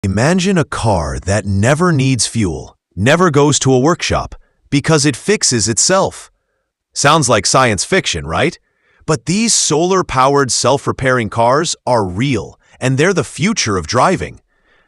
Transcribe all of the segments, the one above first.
Imagine a car that never needs fuel, never goes to a workshop, because it fixes itself. Sounds like science fiction, right? But these solar-powered self-repairing cars are real, and they're the future of driving.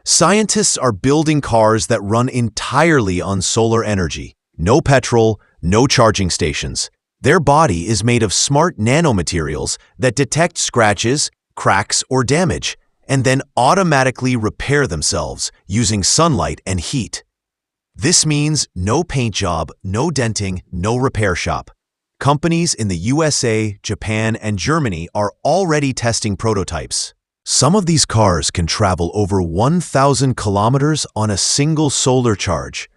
Scientists are building cars that run entirely on solar energy. No petrol, no charging stations. Their body is made of smart nanomaterials that detect scratches, cracks, or damage, and then automatically repair themselves using sunlight and heat. This means no paint job, no denting, no repair shop. Companies in the USA, Japan, and Germany are already testing prototypes. Some of these cars can travel over 1,000 kilometers on a single solar charge.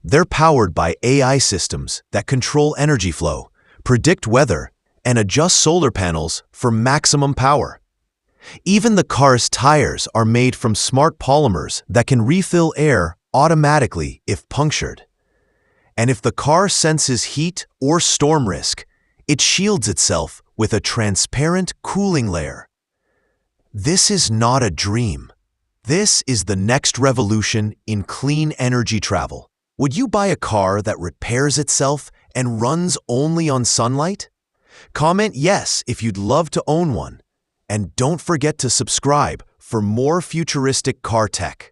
They're powered by AI systems that control energy flow, predict weather, and adjust solar panels for maximum power. Even the car's tires are made from smart polymers that can refill air automatically if punctured. And if the car senses heat or storm risk, it shields itself with a transparent cooling layer. This is not a dream. This is the next revolution in clean energy travel. Would you buy a car that repairs itself and runs only on sunlight? Comment yes if you'd love to own one. And don't forget to subscribe for more futuristic car tech.